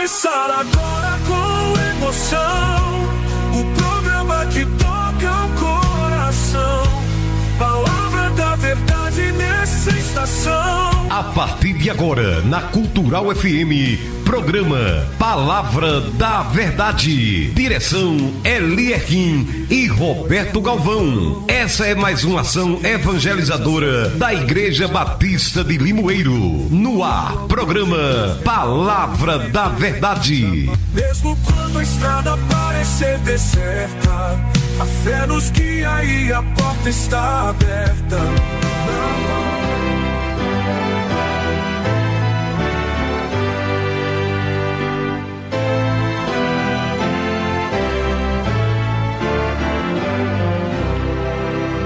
começar agora com emoção, o programa que toca o coração. Palavra da verdade nessa estação. A partir de agora, na Cultural FM, programa Palavra da Verdade. Direção Elierquim e Roberto Galvão. Essa é mais uma ação evangelizadora da Igreja Batista de Limoeiro. No ar, programa Palavra da Verdade. Mesmo quando a estrada parecer deserta, a fé nos guia e a porta está aberta.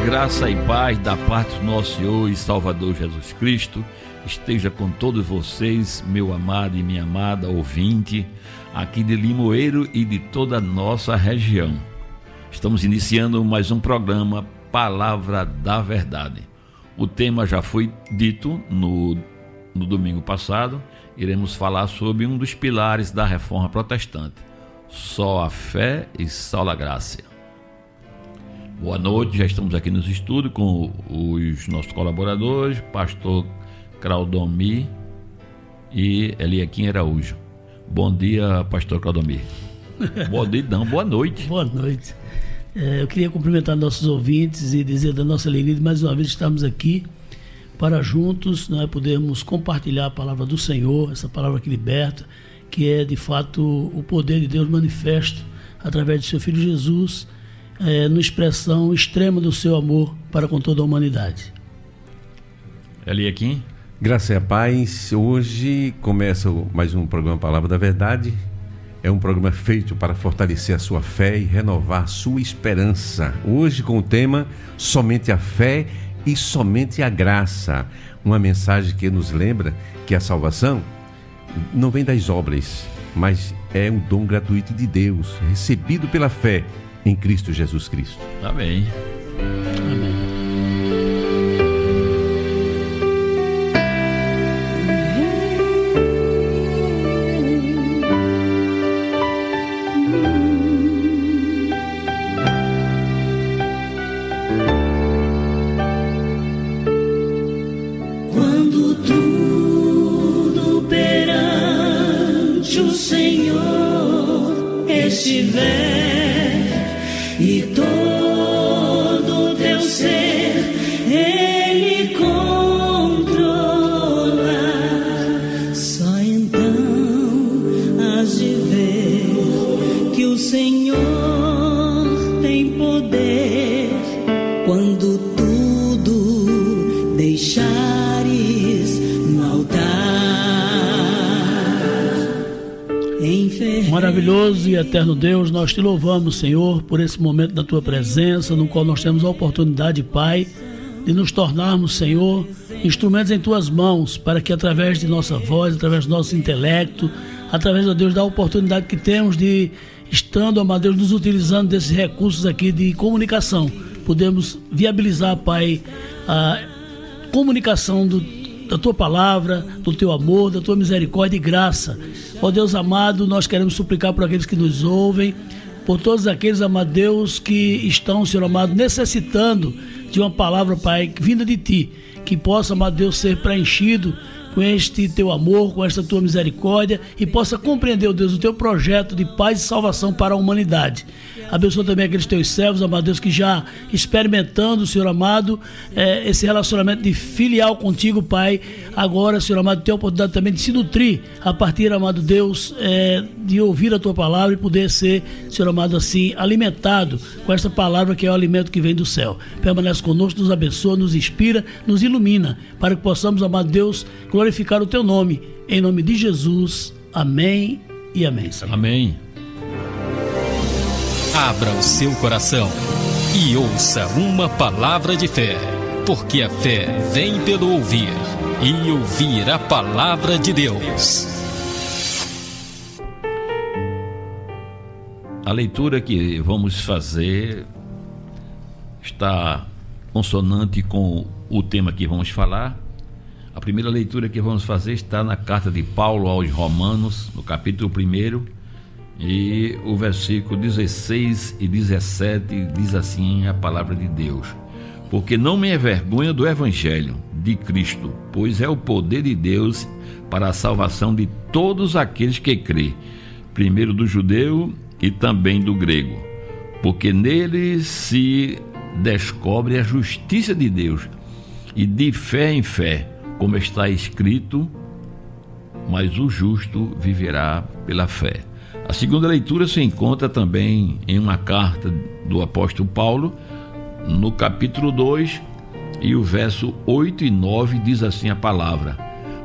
Graça e paz da parte do nosso Senhor e Salvador Jesus Cristo esteja com todos vocês, meu amado e minha amada ouvinte, aqui de Limoeiro e de toda a nossa região. Estamos iniciando mais um programa Palavra da Verdade. O tema já foi dito no domingo passado. Iremos falar sobre um dos pilares da Reforma Protestante: só a fé e só a graça. Boa noite, já estamos aqui nos estúdios com os nossos colaboradores, pastor Claudomir e Eliakim Araújo. Bom dia, pastor Claudomir. Bom dia, não, boa noite. Boa noite. Eu queria cumprimentar nossos ouvintes e dizer da nossa alegria de mais uma vez estarmos aqui para juntos podermos compartilhar a palavra do Senhor, essa palavra que liberta, que é de fato o poder de Deus manifesto através de seu Filho Jesus, na expressão extrema do seu amor para com toda a humanidade. Eliakim? Graça e a paz. Hoje começa mais um programa Palavra da Verdade. É um programa feito para fortalecer a sua fé e renovar a sua esperança. Hoje com o tema Somente a Fé e Somente a Graça. Uma mensagem que nos lembra que a salvação não vem das obras, mas é um dom gratuito de Deus, recebido pela fé em Cristo Jesus Cristo. Amém. Amém. Quando tudo perante o Senhor estiver e todo teu ser Ele controla, só então has de ver que o Senhor tem poder. Quando tudo deixares no altar enfermo. Maravilhoso e eterno Deus, nós te louvamos, Senhor, por esse momento da tua presença, no qual nós temos a oportunidade, Pai, de nos tornarmos, Senhor, instrumentos em tuas mãos, para que através de nossa voz, através do nosso intelecto, através, ó Deus, da oportunidade que temos de, estando, ó Deus, nos utilizando desses recursos aqui de comunicação, podemos viabilizar, Pai, a comunicação da tua palavra, do teu amor, da tua misericórdia e graça. Ó Deus amado, nós queremos suplicar por aqueles que nos ouvem, por todos aqueles, amado Deus, que estão, Senhor amado, necessitando de uma palavra, Pai, vinda de Ti, que possa, amado Deus, ser preenchido com este Teu amor, com esta Tua misericórdia, e possa compreender, ó Deus, o Teu projeto de paz e salvação para a humanidade. Abençoa também aqueles Teus servos, amado Deus, que já experimentando, Senhor amado, esse relacionamento de filial contigo, Pai, agora, Senhor amado, tem a oportunidade também de se nutrir a partir, amado Deus, de ouvir a Tua palavra e poder ser, Senhor amado, assim, alimentado com esta palavra que é o alimento que vem do céu. Permanece conosco, nos abençoa, nos inspira, nos ilumina, para que possamos, amado Deus, glorificar o Teu nome, em nome de Jesus. Amém e amém, Senhor. Amém. Abra o seu coração e ouça uma palavra de fé, porque a fé vem pelo ouvir, e ouvir a palavra de Deus. A leitura que vamos fazer está consonante com o tema que vamos falar. A primeira leitura que vamos fazer está na carta de Paulo aos Romanos, no capítulo 1, e o versículo 16 e 17 diz assim a palavra de Deus: porque não me envergonho do evangelho de Cristo, pois é o poder de Deus para a salvação de todos aqueles que crê, primeiro do judeu e também do grego, porque nele se descobre a justiça de Deus, e de fé em fé, como está escrito, mas o justo viverá pela fé. A segunda leitura se encontra também em uma carta do apóstolo Paulo, no capítulo 2, e o verso 8 e 9 diz assim a palavra: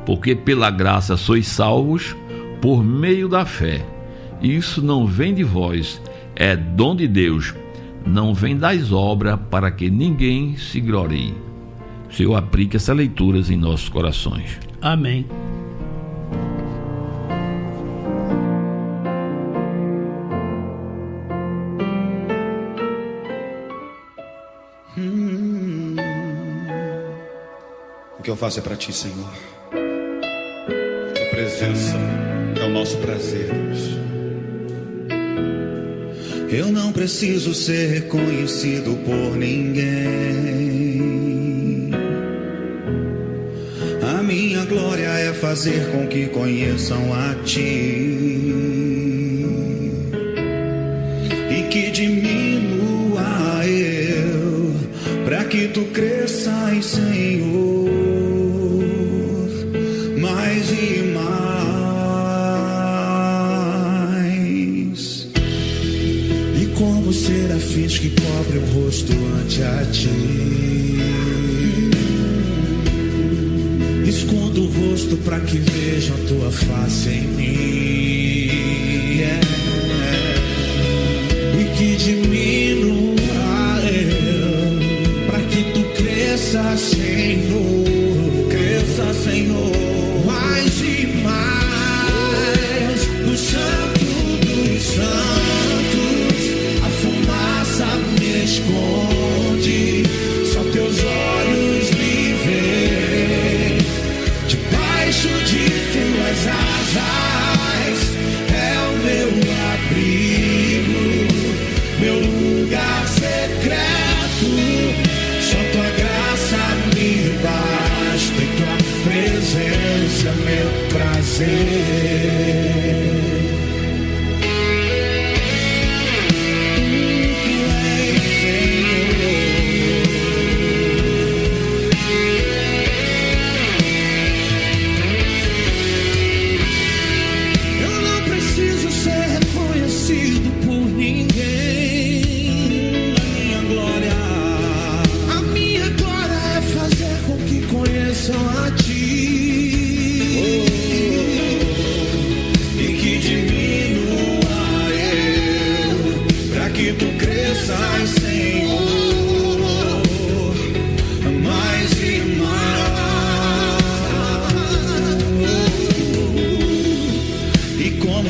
porque pela graça sois salvos por meio da fé. Isso não vem de vós, é dom de Deus, não vem das obras, para que ninguém se glorie. O Senhor aplique essas leituras em nossos corações. Amém. O que eu faço é para ti, Senhor. Tua presença é o nosso prazer, Deus. Eu não preciso ser reconhecido por ninguém. A minha glória é fazer com que conheçam a ti, e que diminua eu, para que tu cresças, Senhor, mais e mais. E como serafins que cobrem o rosto ante a ti, escondo o rosto para que vejam tua face em mim, e que diminua eu, para que tu cresça, Senhor, cresça, Senhor, mais e mais. No santo dos santos a fumaça me esconde, só teus olhos me veem. Debaixo de tuas asas é o meu abrigo, meu lugar secreto. Só tua graça me basta, e tua presença meu prazer.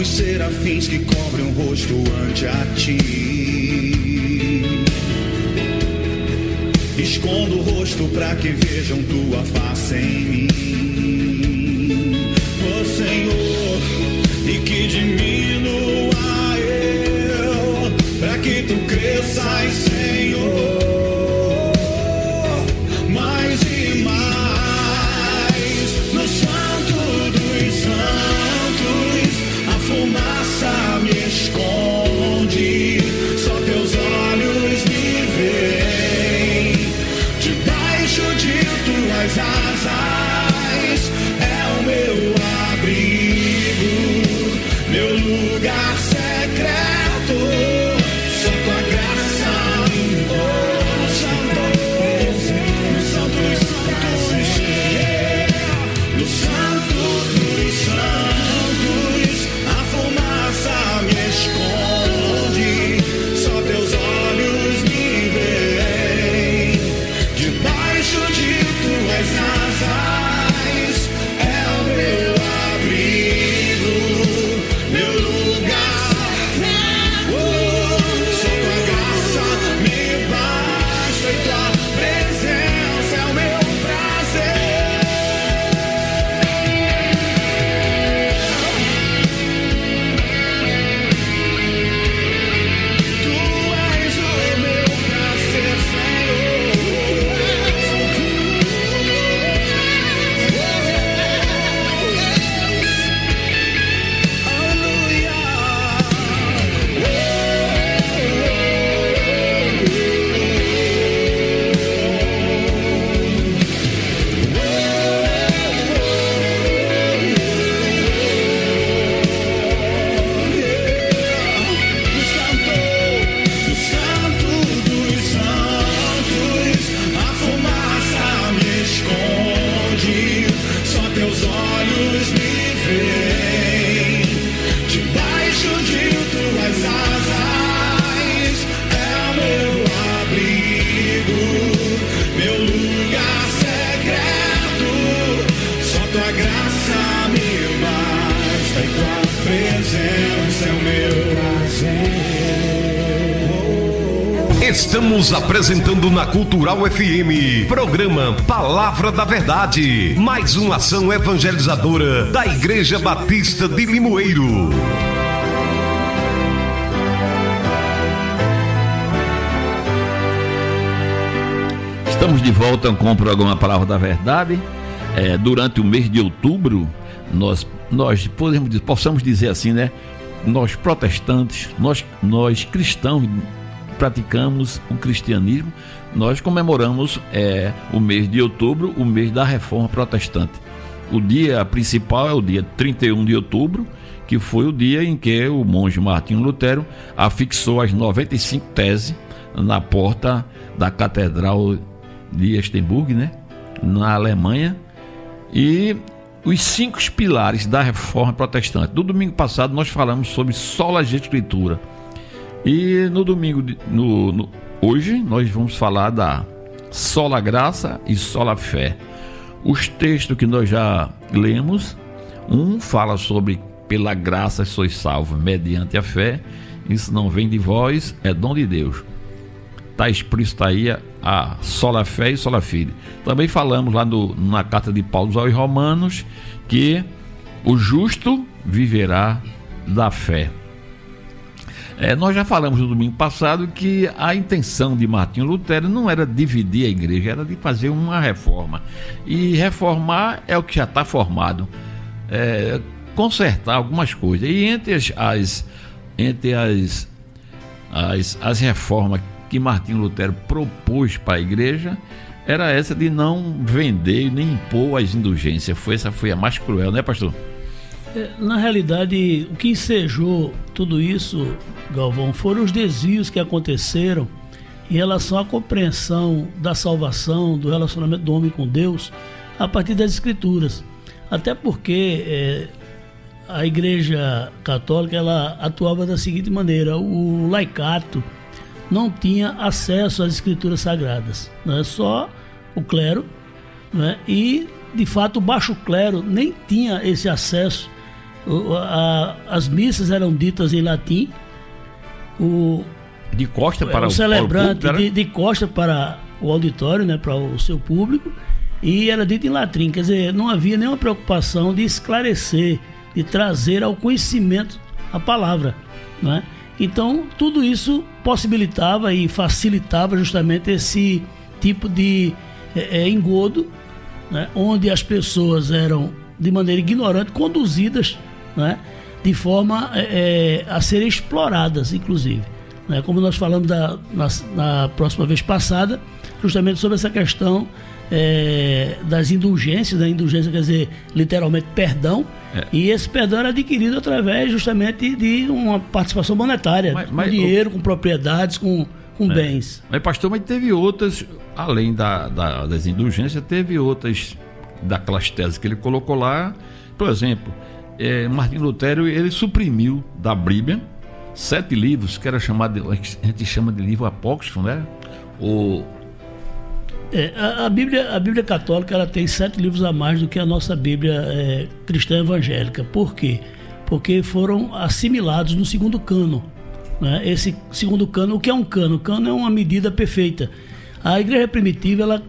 Serafins que cobrem o rosto ante a ti, escondo o rosto para que vejam tua face em mim, ó Senhor, e que diminua eu, para que tu cresças, Senhor, mais e mais. No santo dos santos a fumaça me esconde, só teus olhos me veem. Debaixo de tuas asas é o meu abrigo, meu lugar secreto. Só tua graça me encontra, no santo dos santos, no santo dos santos a fumaça me esconde, só teus olhos me veem. Debaixo de tuas asas é o meu abrigo, meu lugar presença é o meu prazer. Estamos apresentando na Cultural FM, programa Palavra da Verdade, mais uma ação evangelizadora da Igreja Batista de Limoeiro. Estamos de volta com o programa Palavra da Verdade. Durante o mês de outubro, nós possamos dizer assim, né? Nós protestantes, nós cristãos, praticamos o cristianismo, nós comemoramos o mês de outubro, o mês da Reforma Protestante. O dia principal é o dia 31 de outubro, que foi o dia em que o monge Martinho Lutero afixou as 95 teses na porta da Catedral de Estemburgo, né, na Alemanha, e os 5 pilares da Reforma Protestante. No domingo passado nós falamos sobre sola Escritura, e no domingo hoje nós vamos falar da sola graça e sola fé. Os textos que nós já lemos, um fala sobre pela graça sois salvos mediante a fé, isso não vem de vós, é dom de Deus. Está explícito aí a sola fé e sola fide. Também falamos lá na carta de Paulo aos Romanos que o justo viverá da fé. Nós já falamos no domingo passado que a intenção de Martinho Lutero não era dividir a igreja, era de fazer uma reforma. E reformar é o que já está formado. Consertar algumas coisas. E entre as reformas que Martinho Lutero propôs para a igreja, era essa de não vender nem impor as indulgências. Essa foi a mais cruel, né, pastor? Na realidade, o que ensejou tudo isso, Galvão, foram os desvios que aconteceram em relação à compreensão da salvação, do relacionamento do homem com Deus, a partir das Escrituras. Até porque a Igreja Católica ela atuava da seguinte maneira: o laicato não tinha acesso às Escrituras Sagradas, né? Só o clero, né? E de fato o baixo clero nem tinha esse acesso. As missas eram ditas em latim, de costa para o celebrante, de costa para o auditório, né? Para o seu público, e era dito em latim. Quer dizer, não havia nenhuma preocupação de esclarecer, de trazer ao conhecimento a palavra, né? Então tudo isso possibilitava e facilitava justamente esse tipo de engodo, né? Onde as pessoas eram de maneira ignorante conduzidas, né? De forma a serem exploradas, inclusive, né? Como nós falamos na próxima vez passada, justamente sobre essa questão das indulgências. Da indulgência quer dizer literalmente perdão, e esse perdão era adquirido através justamente de uma participação monetária, com dinheiro, com propriedades, com bens. Mas pastor, teve outras, além das indulgências, teve outras daquelas teses que ele colocou lá. Por exemplo, Martinho Lutero, ele suprimiu da Bíblia 7 livros que era chamado, a gente chama de livro apócrifo, né? A Bíblia Católica ela tem 7 livros a mais do que a nossa Bíblia cristã evangélica. Por quê? Porque foram assimilados no segundo cânon, né? Esse segundo cânon, o que é um cânon? O cânon é uma medida perfeita. A igreja primitiva ela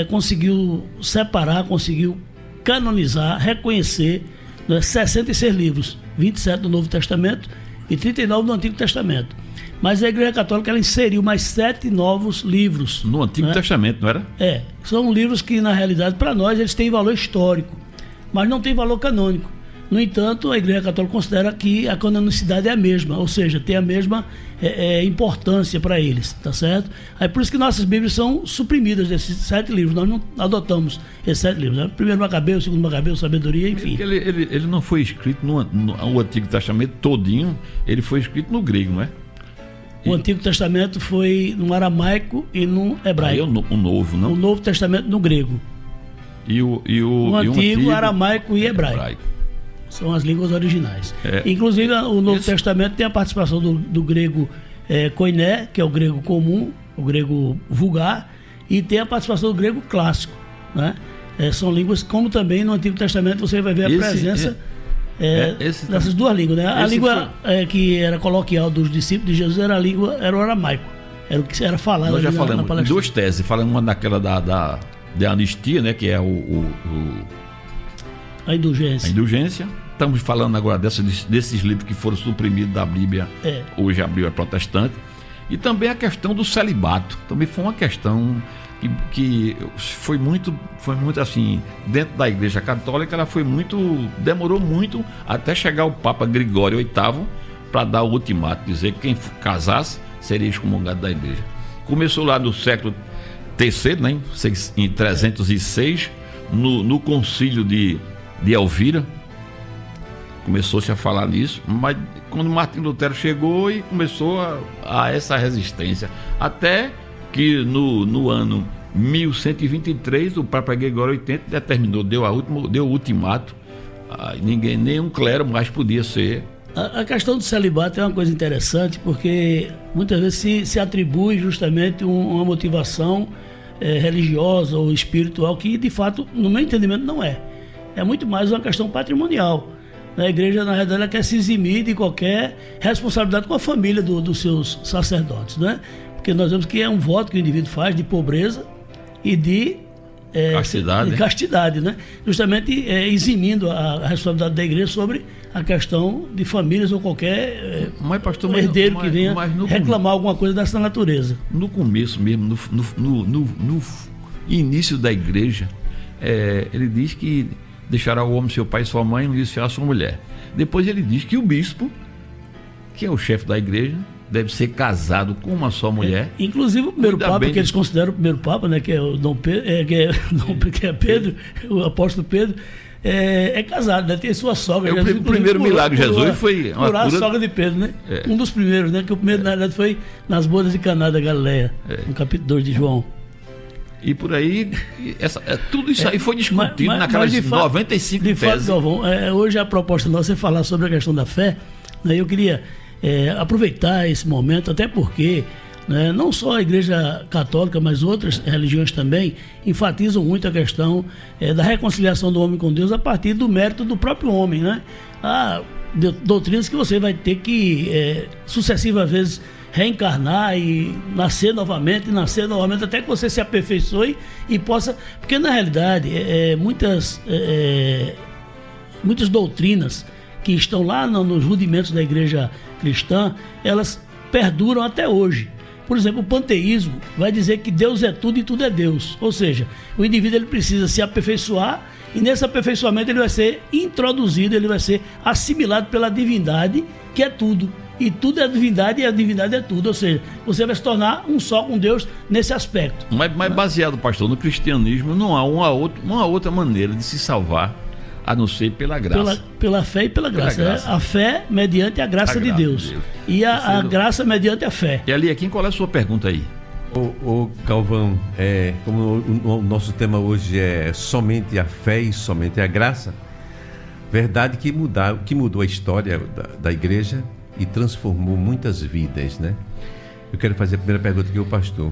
conseguiu separar, conseguiu canonizar, reconhecer, né, 66 livros, 27 do Novo Testamento e 39 do Antigo Testamento. Mas a Igreja Católica ela inseriu mais 7 novos livros. No Antigo, né? Testamento, não era? São livros que, na realidade, para nós, eles têm valor histórico, mas não têm valor canônico. No entanto, a Igreja Católica considera que a canonicidade é a mesma, ou seja, tem a mesma importância para eles, tá certo? Aí por isso que nossas Bíblias são suprimidas desses 7 livros, nós não adotamos esses 7 livros, né? Primeiro Macabeu, segundo Macabeu, Sabedoria, enfim. Ele não foi escrito no Antigo Testamento todinho, ele foi escrito no grego, não é? O Antigo Testamento foi no aramaico e no hebraico. O Novo, não? O Novo Testamento no grego. O Antigo, aramaico e hebraico. São as línguas originais. Inclusive, o Novo Testamento tem a participação do grego koiné, que é o grego comum, o grego vulgar, e tem a participação do grego clássico, né? São línguas, como também no Antigo Testamento você vai ver a presença dessas duas línguas, né? A língua que era coloquial dos discípulos de Jesus era o aramaico, era o que era falado. Nós já falamos na Palestina. Duas teses, falamos uma daquela da anistia, né, que é a indulgência. Estamos falando agora desses livros que foram suprimidos da Bíblia. Hoje a Bíblia é protestante. E também a questão do celibato. Também foi uma questão que foi muito assim, dentro da Igreja Católica, demorou muito até chegar o Papa Gregório VIII para dar o ultimato, dizer que quem casasse seria excomungado da Igreja. Começou lá no século III, né, em 306, no concílio de Elvira. Começou-se a falar nisso, mas quando Martim Lutero chegou e começou a essa resistência, até que no ano 1123 o Papa Gregório VIII determinou, deu o ultimato, nenhum clero mais podia ser. A questão do celibato é uma coisa interessante, porque muitas vezes se atribui justamente uma motivação religiosa ou espiritual que, de fato, no meu entendimento, não é. É muito mais uma questão patrimonial. A igreja, na realidade, ela quer se eximir de qualquer responsabilidade com a família dos seus sacerdotes, né? Porque nós vemos que é um voto que o indivíduo faz de pobreza e de castidade, né? Justamente eximindo a responsabilidade da igreja sobre a questão de famílias ou qualquer herdeiro que venha reclamar alguma coisa dessa natureza. No começo mesmo, no início da igreja, ele diz que deixará o homem seu pai e sua mãe e unir-se-á sua mulher. Depois ele diz que o bispo, que é o chefe da igreja, deve ser casado com uma só mulher. Inclusive o primeiro Papa, que eles consideram o primeiro Papa, né, que é o Dom Pedro, que é Pedro, o apóstolo Pedro, é casado, né? Tem sua sogra. O primeiro milagre de Jesus foi curar a sogra de Pedro, né? Um dos primeiros, né? Que o primeiro, na verdade, foi nas bodas de Caná da Galileia, no capítulo 2 de João. E por aí, tudo isso aí foi discutido naquelas 95 de teses. Fato, Galvão, hoje a proposta nossa é falar sobre a questão da fé, né? Eu queria aproveitar esse momento, até porque, né, não só a Igreja Católica, mas outras religiões também enfatizam muito a questão da reconciliação do homem com Deus a partir do mérito do próprio homem, né? Há doutrinas que você vai ter que sucessivas vezes reencarnar e nascer novamente até que você se aperfeiçoe e possa, porque na realidade muitas doutrinas que estão lá nos rudimentos da igreja cristã, elas perduram até hoje. Por exemplo, o panteísmo vai dizer que Deus é tudo e tudo é Deus, ou seja, o indivíduo ele precisa se aperfeiçoar e nesse aperfeiçoamento ele vai ser introduzido, ele vai ser assimilado pela divindade, que é tudo. E tudo é divindade e a divindade é tudo. Ou seja, você vai se tornar um só com Deus nesse aspecto. Mas baseado, pastor, no cristianismo, não há uma outra maneira de se salvar a não ser pela graça. Pela fé e pela graça. Né? A fé mediante a graça de Deus. E a graça mediante a fé. E ali, qual é a sua pergunta aí? Ô Galvão, como o nosso tema hoje é somente a fé e somente a graça, verdade que mudou a história da igreja e transformou muitas vidas, né? Eu quero fazer a primeira pergunta aqui ao pastor.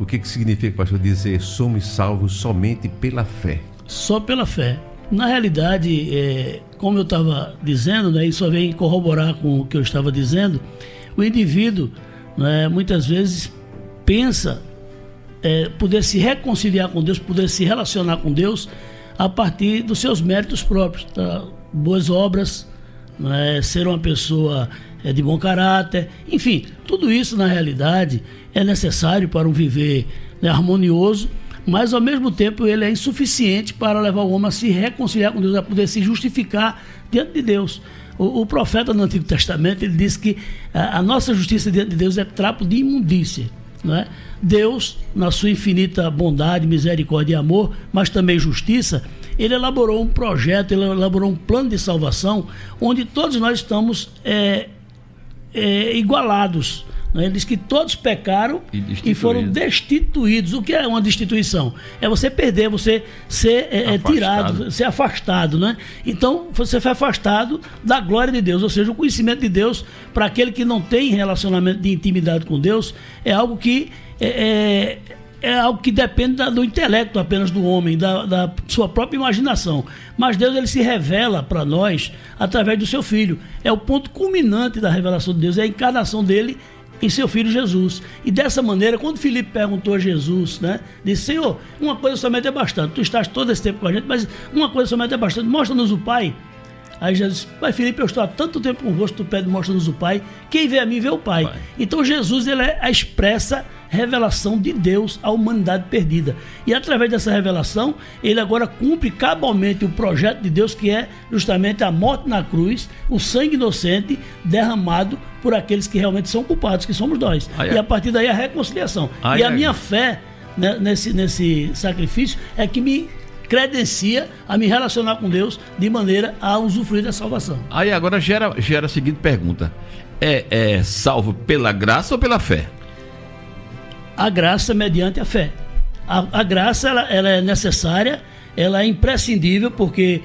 O que significa, pastor, dizer somos salvos somente pela fé? Só pela fé. Na realidade, como eu estava dizendo, né, isso só vem corroborar com o que eu estava dizendo, o indivíduo, né, muitas vezes pensa poder se reconciliar com Deus, poder se relacionar com Deus a partir dos seus méritos próprios, tá? Boas obras, né, ser uma pessoa de bom caráter, enfim, tudo isso na realidade é necessário para um viver, né, harmonioso, mas ao mesmo tempo ele é insuficiente para levar o homem a se reconciliar com Deus, a poder se justificar diante de Deus. O profeta no Antigo Testamento, ele disse que a nossa justiça diante de Deus é trapo de imundícia, né? Deus, na sua infinita bondade, misericórdia e amor, mas também justiça, ele elaborou um projeto, ele elaborou um plano de salvação onde todos nós estamos igualados. Ele diz que todos pecaram e foram destituídos. O que é uma destituição? É você perder, você ser tirado, ser afastado, né? Então, você foi afastado da glória de Deus, ou seja, o conhecimento de Deus, para aquele que não tem relacionamento de intimidade com Deus, é algo que é é algo que depende do intelecto apenas do homem, da sua própria imaginação. Mas Deus, ele se revela para nós através do seu Filho. É o ponto culminante da revelação de Deus, é a encarnação dele em seu Filho Jesus. E dessa maneira, quando Filipe perguntou a Jesus, né, disse: Senhor, uma coisa somente é bastante, tu estás todo esse tempo com a gente, mas uma coisa somente é bastante, mostra-nos o Pai. Aí Jesus disse: Pai, Filipe, eu estou há tanto tempo convosco, tu pede, mostra-nos o Pai, quem vê a mim vê o Pai. Então Jesus, ele é a expressa revelação de Deus à humanidade perdida, e através dessa revelação ele agora cumpre cabalmente o projeto de Deus, que é justamente a morte na cruz, o sangue inocente derramado por aqueles que realmente são culpados, que somos nós, e a partir daí a reconciliação. A minha fé, né, nesse sacrifício é que me credencia a me relacionar com Deus de maneira a usufruir da salvação. Aí agora gera a seguinte pergunta: é salvo pela graça ou pela fé? A graça mediante a fé. A graça ela é necessária, ela é imprescindível, porque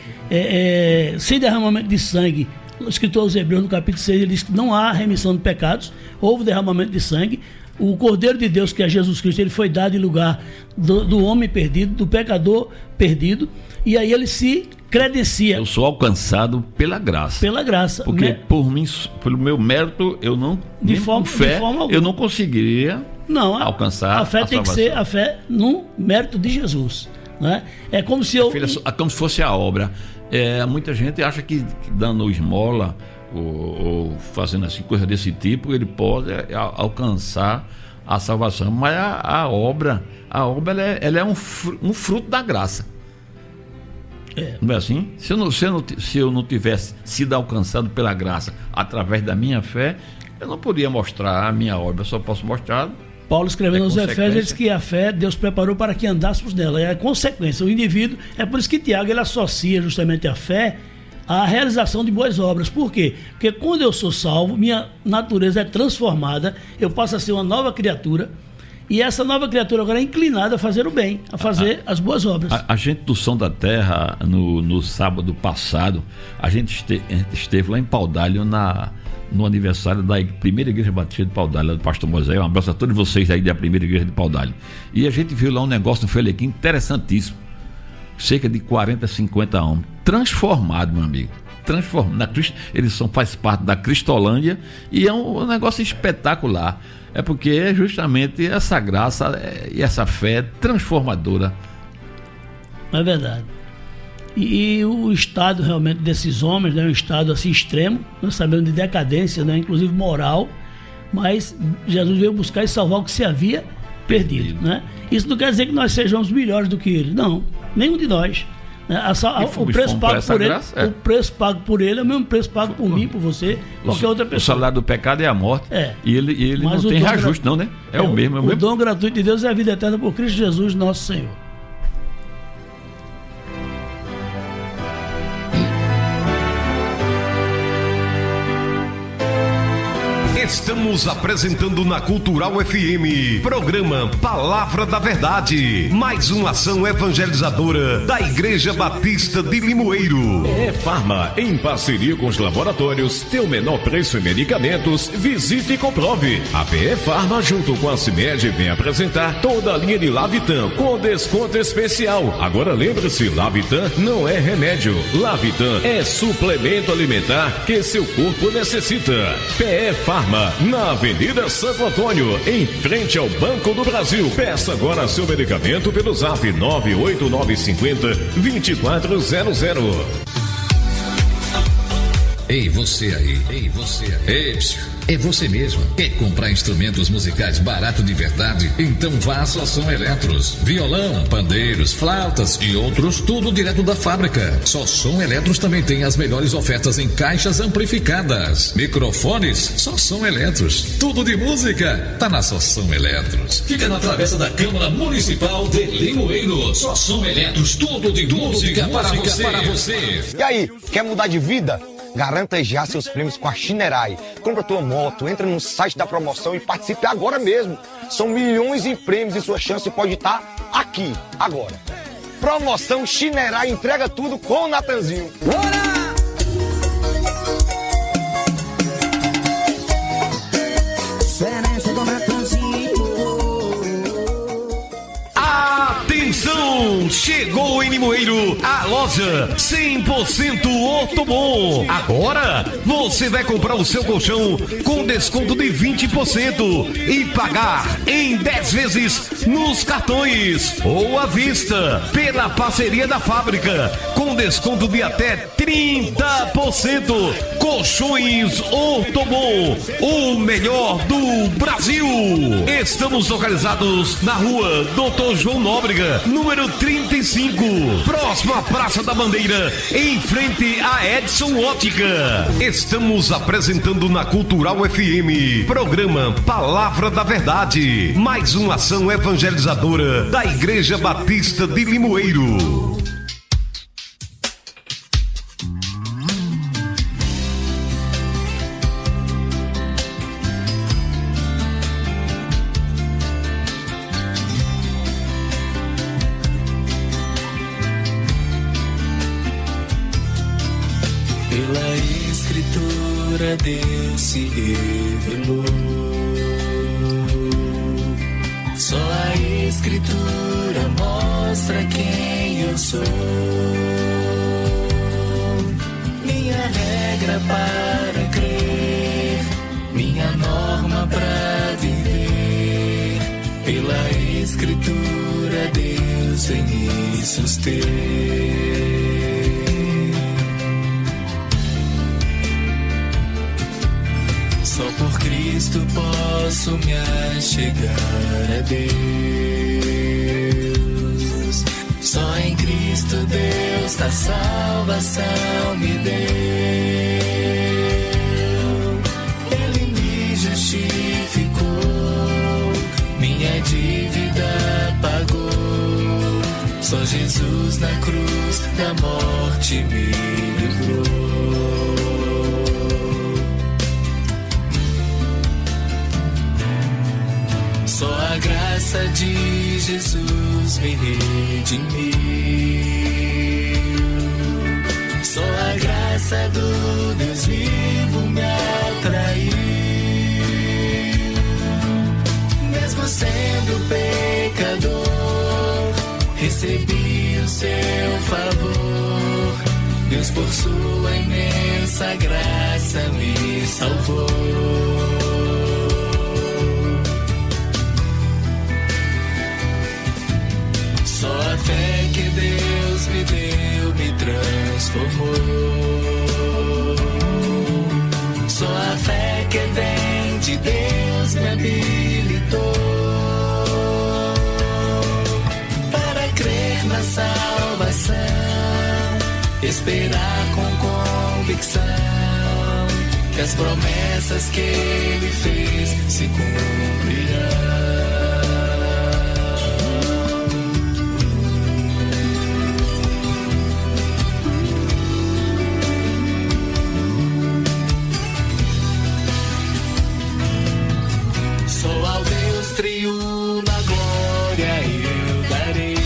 sem derramamento de sangue, o escritor aos Hebreus, no capítulo 6, ele diz que não há remissão de pecados, houve derramamento de sangue. O Cordeiro de Deus, que é Jesus Cristo, ele foi dado em lugar do homem perdido, do pecador perdido, e aí ele se credencia. Eu sou alcançado pela graça. Pela graça. Porque por mim, pelo meu mérito, eu não, de forma alguma, eu não conseguiria alcançar a fé. Tem que ser a fé no mérito de Jesus, né? É como se é como se fosse a obra. Muita gente acha que dando esmola ou fazendo assim, coisa desse tipo, ele pode alcançar a salvação. Mas a obra ela é um fruto da graça. Não é assim? Se eu não tivesse sido alcançado pela graça através da minha fé, eu não poderia mostrar a minha obra. Eu só posso mostrar. Paulo, escrevendo aos Efésios, diz que a fé Deus preparou para que andássemos nela. É a consequência. O indivíduo, é por isso que Tiago, ele associa justamente a fé à realização de boas obras. Por quê? Porque quando eu sou salvo, minha natureza é transformada, eu passo a ser uma nova criatura, e essa nova criatura agora é inclinada a fazer o bem, a fazer as boas obras. A gente do Som da Terra, no sábado passado, a gente esteve lá em Paudalho, no aniversário da primeira igreja batista de Paudalho, do pastor Moisés. Um abraço a todos vocês aí da primeira igreja de Paudalho. E a gente viu lá um negócio no Felequim interessantíssimo. Cerca de 40, 50 homens transformados, meu amigo. Transformados. Eles faz parte da Cristolândia, e é um negócio espetacular. É porque é justamente essa graça e essa fé transformadora. É verdade. E o estado realmente desses homens, né, é um estado assim extremo, nós sabemos, de decadência, né, inclusive moral, mas Jesus veio buscar e salvar o que se havia perdido, né? Isso não quer dizer que nós sejamos melhores do que ele, não, nenhum de nós, né? O preço pago por ele, o preço pago por ele é o mesmo preço pago por mim, por você, qualquer outra pessoa. O salário do pecado é a morte, e ele não tem reajuste, não, né? É o mesmo. O dom gratuito de Deus é a vida eterna por Cristo Jesus, nosso Senhor. Estamos apresentando na Cultural FM, programa Palavra da Verdade, mais uma ação evangelizadora da Igreja Batista de Limoeiro. Farma, em parceria com os laboratórios, tem o menor preço em medicamentos, visite e comprove. A Farma, junto com a CIMED, vem apresentar toda a linha de Lavitan, com desconto especial. Agora lembre-se, Lavitan não é remédio, Lavitan é suplemento alimentar que seu corpo necessita. Farma, na Avenida Santo Antônio, em frente ao Banco do Brasil. Peça agora seu medicamento pelo zap 98950-2400. Ei, você aí. Ei, é você mesmo. Quer comprar instrumentos musicais barato de verdade? Então vá a Só Som Eletros. Violão, pandeiros, flautas e outros, tudo direto da fábrica. Só Som Eletros também tem as melhores ofertas em caixas amplificadas. Microfones, Só Som Eletros. Tudo de música, tá na Só Som Eletros. Fica na travessa da Câmara Municipal de Limoeiro. Só Som Eletros, tudo de música para você. E aí, quer mudar de vida? Garanta já seus prêmios com a Shinerai. Compra tua moto, entra no site da promoção e participe agora mesmo. São milhões em prêmios e sua chance pode estar aqui, agora. Promoção Shinerai, entrega tudo com o Natanzinho. Bora! Limoeiro, a loja 100% Ortobon. Agora você vai comprar o seu colchão com desconto de 20% e pagar em 10 vezes nos cartões ou à vista pela parceria da fábrica com desconto de até 30%. Colchões Ortobon, o melhor do Brasil. Estamos localizados na rua Dr. João Nóbrega, número 35, próximo à Praça da Bandeira, em frente a Edson Ótica. Estamos apresentando na Cultural FM, programa Palavra da Verdade, mais uma ação evangelizadora da Igreja Batista de Limoeiro. Pela Escritura Deus se revelou. Só a Escritura mostra quem eu sou. Minha regra para crer, minha norma para viver. Pela Escritura Deus vem me suster. Só por Cristo posso me achegar a Deus. Só em Cristo Deus a salvação me deu. Ele me justificou, minha dívida pagou. Só Jesus na cruz da morte me livrou. Só a graça de Jesus me redimiu. Só a graça do Deus vivo me atraiu. Mesmo sendo pecador, recebi o seu favor. Deus por sua imensa graça me salvou. Só a fé que Deus me deu me transformou. Só a fé que vem de Deus me habilitou para crer na salvação, esperar com convicção que as promessas que Ele fez se cumprirão. Triunfo na glória eu darei.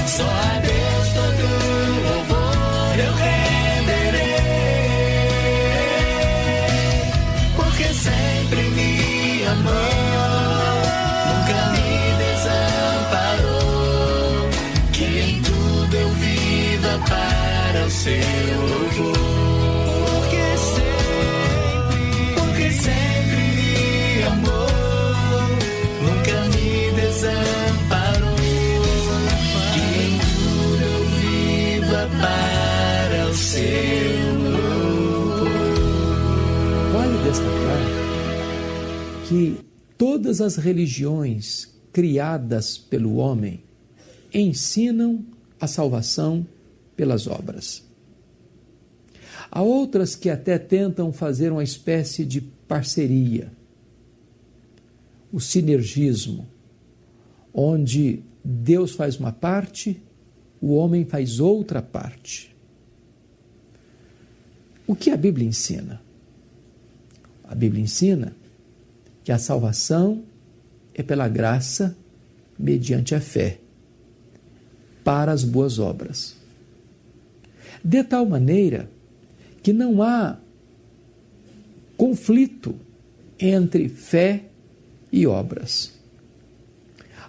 Só a Deus todo louvor eu renderei, porque sempre me amou, nunca me desamparou. Que em tudo eu viva para o seu louvor. Para o seu louvor. Vale destacar que todas as religiões criadas pelo homem ensinam a salvação pelas obras. Há outras que até tentam fazer uma espécie de parceria, o sinergismo, onde Deus faz uma parte, o homem faz outra parte. O que a Bíblia ensina? A Bíblia ensina que a salvação é pela graça, mediante a fé, para as boas obras. De tal maneira que não há conflito entre fé e obras.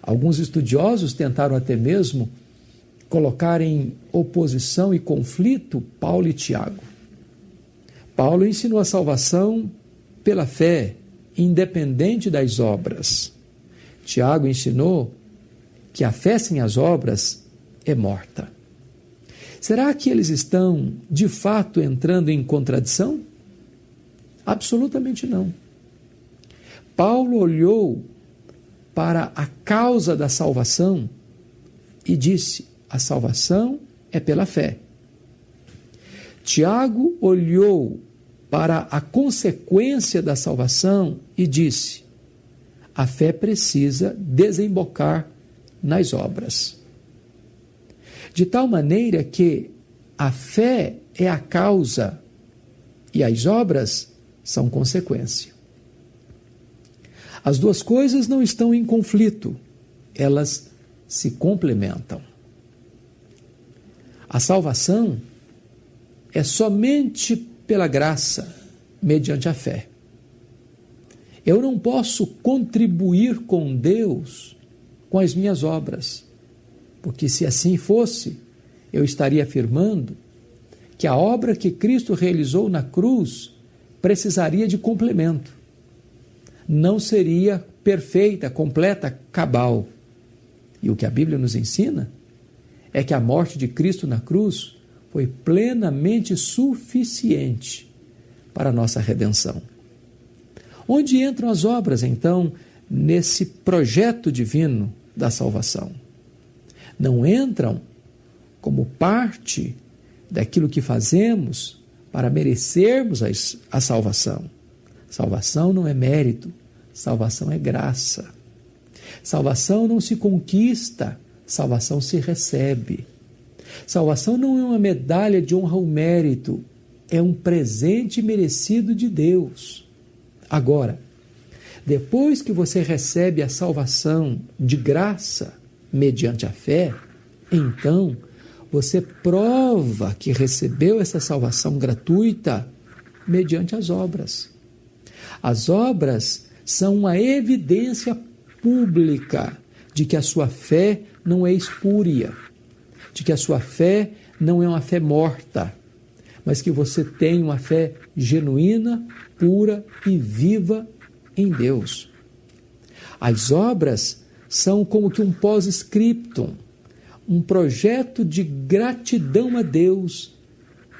Alguns estudiosos tentaram até mesmo colocar em oposição e conflito Paulo e Tiago. Paulo ensinou a salvação pela fé, independente das obras. Tiago ensinou que a fé sem as obras é morta. Será que eles estão, de fato, entrando em contradição? Absolutamente não. Paulo olhou para a causa da salvação e disse: a salvação é pela fé. Tiago olhou para a consequência da salvação e disse: a fé precisa desembocar nas obras. De tal maneira que a fé é a causa e as obras são consequência. As duas coisas não estão em conflito, elas se complementam. A salvação é somente pela graça, mediante a fé. Eu não posso contribuir com Deus com as minhas obras, porque se assim fosse, eu estaria afirmando que a obra que Cristo realizou na cruz precisaria de complemento. Não seria perfeita, completa, cabal. E o que a Bíblia nos ensina é que a morte de Cristo na cruz foi plenamente suficiente para a nossa redenção. Onde entram as obras, então, nesse projeto divino da salvação? Não entram como parte daquilo que fazemos para merecermos a salvação. Salvação não é mérito, salvação é graça. Salvação não se conquista, salvação se recebe. Salvação não é uma medalha de honra ou mérito, é um presente merecido de Deus. Agora, depois que você recebe a salvação de graça, mediante a fé, então você prova que recebeu essa salvação gratuita mediante as obras. As obras são uma evidência pública de que a sua fé não é espúria, de que a sua fé não é uma fé morta, mas que você tem uma fé genuína, pura e viva em Deus. As obras são como que um pós-scriptum, um projeto de gratidão a Deus,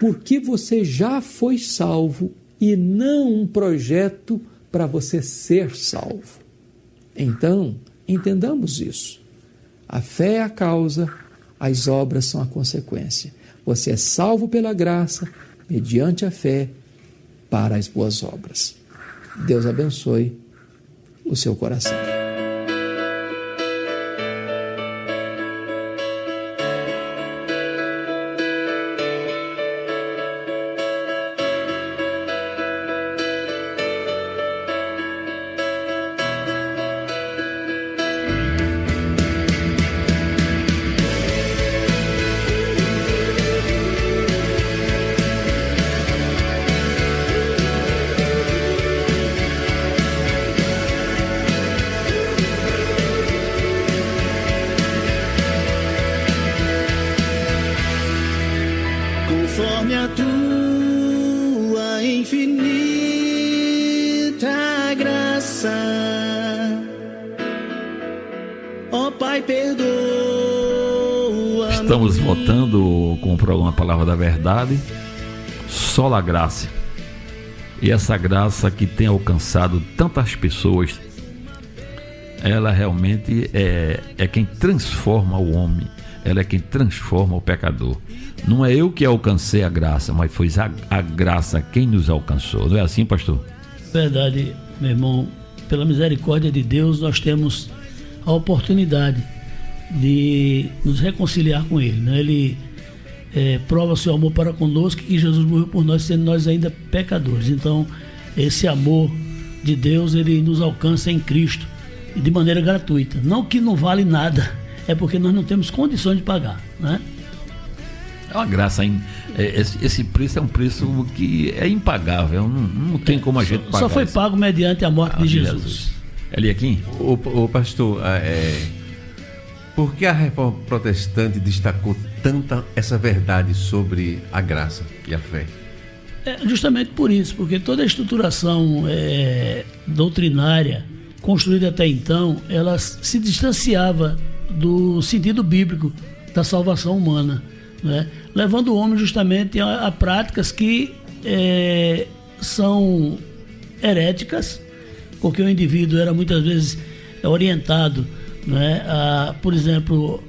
porque você já foi salvo e não um projeto para você ser salvo. Então, entendamos isso. A fé é a causa, as obras são a consequência. Você é salvo pela graça, mediante a fé, para as boas obras. Deus abençoe o seu coração. Conforme a tua infinita graça, ó Pai, perdoa. Estamos voltando com o programa Palavra da Verdade, só a graça. E essa graça que tem alcançado tantas pessoas, ela realmente é quem transforma o homem, ela é quem transforma o pecador. Não é eu que alcancei a graça, mas foi a graça quem nos alcançou. Não é assim, pastor? Verdade, meu irmão. Pela misericórdia de Deus, nós temos a oportunidade de nos reconciliar com Ele, né? Ele prova seu amor para conosco, que Jesus morreu por nós, sendo nós ainda pecadores. Então, esse amor de Deus, Ele nos alcança em Cristo, e de maneira gratuita. Não que não vale nada, é porque nós não temos condições de pagar, né? É uma graça, hein? Esse preço é um preço que é impagável, não tem como a gente pagar. Só foi pago mediante a morte de Jesus. Eli aqui? O pastor, Por que a Reforma Protestante destacou tanta essa verdade sobre a graça e a fé? Justamente por isso, porque toda a estruturação doutrinária construída até então, ela se distanciava do sentido bíblico da salvação humana, né? Levando o homem justamente a práticas que são heréticas, porque o indivíduo era muitas vezes orientado, né, por exemplo,